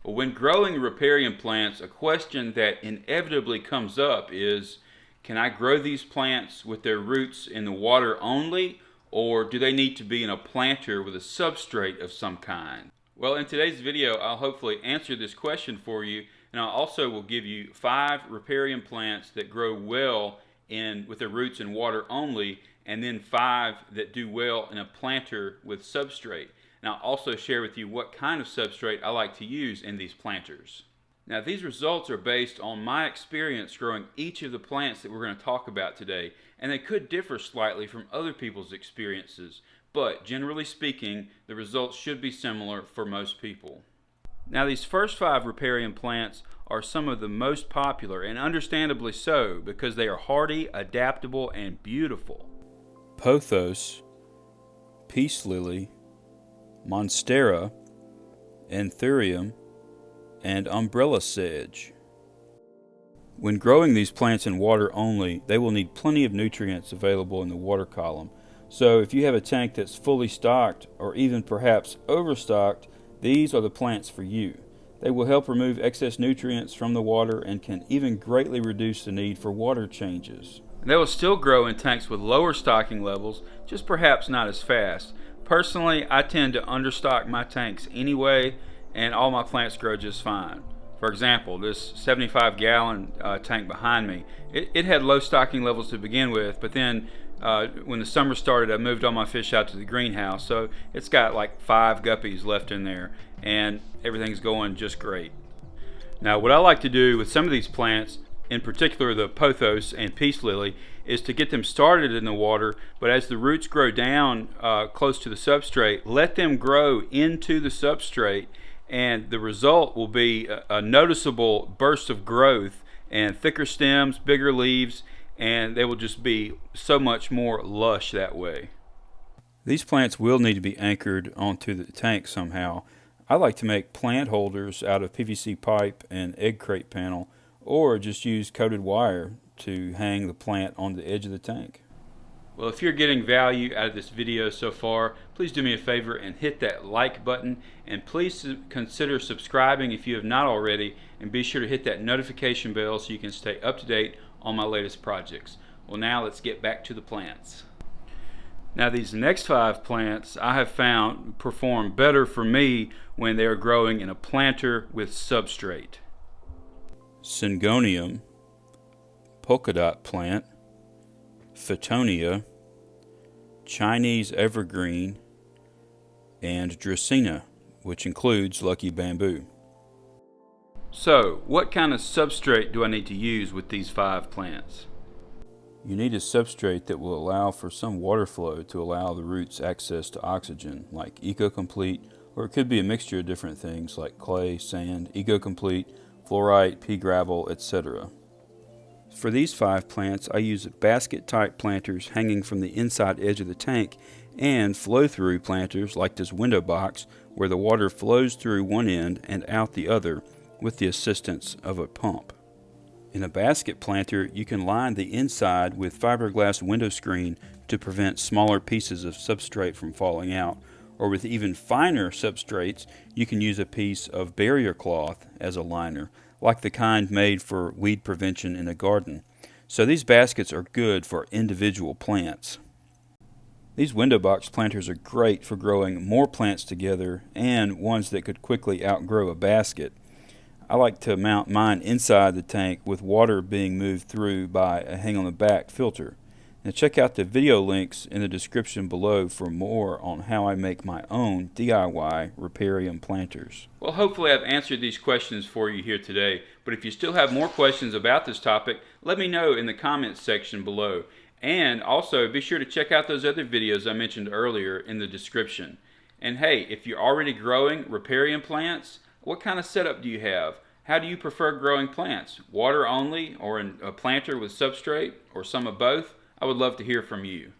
Well, when growing riparium plants, a question that inevitably comes up is, can I grow these plants with their roots in the water only, or do they need to be in a planter with a substrate of some kind? Well, in today's video, I'll hopefully answer this question for you, and I also will give you 5 riparium plants that grow well with their roots in water only, and then 5 that do well in a planter with substrate. And I'll also share with you what kind of substrate I like to use in these planters. Now, these results are based on my experience growing each of the plants that we're going to talk about today, and they could differ slightly from other people's experiences, but generally speaking, the results should be similar for most people. Now, these first 5 riparium plants are some of the most popular, and understandably so, because they are hardy, adaptable, and beautiful. Pothos, peace lily, monstera, anthurium, and umbrella sedge. When growing these plants in water only, they will need plenty of nutrients available in the water column. So if you have a tank that's fully stocked, or even perhaps overstocked, these are the plants for you. They will help remove excess nutrients from the water and can even greatly reduce the need for water changes. They will still grow in tanks with lower stocking levels, just perhaps not as fast. Personally, I tend to understock my tanks anyway, and all my plants grow just fine. For example, this 75-gallon tank behind me, it had low stocking levels to begin with, but then when the summer started, I moved all my fish out to the greenhouse, so it's got like 5 guppies left in there, and everything's going just great. Now, what I like to do with some of these plants, in particular the pothos and peace lily, is to get them started in the water, but as the roots grow down close to the substrate, let them grow into the substrate, and the result will be a noticeable burst of growth and thicker stems, bigger leaves, and they will just be so much more lush that way. These plants will need to be anchored onto the tank somehow. I like to make plant holders out of PVC pipe and egg crate panel, or just use coated wire to hang the plant on the edge of the tank. Well, if you're getting value out of this video so far, please do me a favor and hit that like button, and please consider subscribing if you have not already, and be sure to hit that notification bell so you can stay up to date on my latest projects. Well, now let's get back to the plants. Now, these next 5 plants I have found perform better for me when they are growing in a planter with substrate. Syngonium, polka dot plant, Phytonia, Chinese evergreen, and Dracaena, which includes lucky bamboo. So, what kind of substrate do I need to use with these 5 plants? You need a substrate that will allow for some water flow to allow the roots access to oxygen, like EcoComplete, or it could be a mixture of different things like clay, sand, EcoComplete, fluorite, pea gravel, etc. For these 5 plants, I use basket-type planters hanging from the inside edge of the tank, and flow-through planters like this window box where the water flows through one end and out the other with the assistance of a pump. In a basket planter, you can line the inside with fiberglass window screen to prevent smaller pieces of substrate from falling out, or with even finer substrates, you can use a piece of barrier cloth as a liner, like the kind made for weed prevention in a garden. So these baskets are good for individual plants. These window box planters are great for growing more plants together and ones that could quickly outgrow a basket. I like to mount mine inside the tank with water being moved through by a hang-on-the-back filter. Now check out the video links in the description below for more on how I make my own DIY riparium planters. Well, hopefully I've answered these questions for you here today, but if you still have more questions about this topic, let me know in the comments section below. And also be sure to check out those other videos I mentioned earlier in the description. And hey, if you're already growing riparium plants, what kind of setup do you have? How do you prefer growing plants? Water only, or in a planter with substrate, or some of both? I would love to hear from you.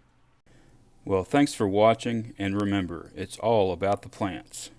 Well, thanks for watching, and remember, it's all about the plants.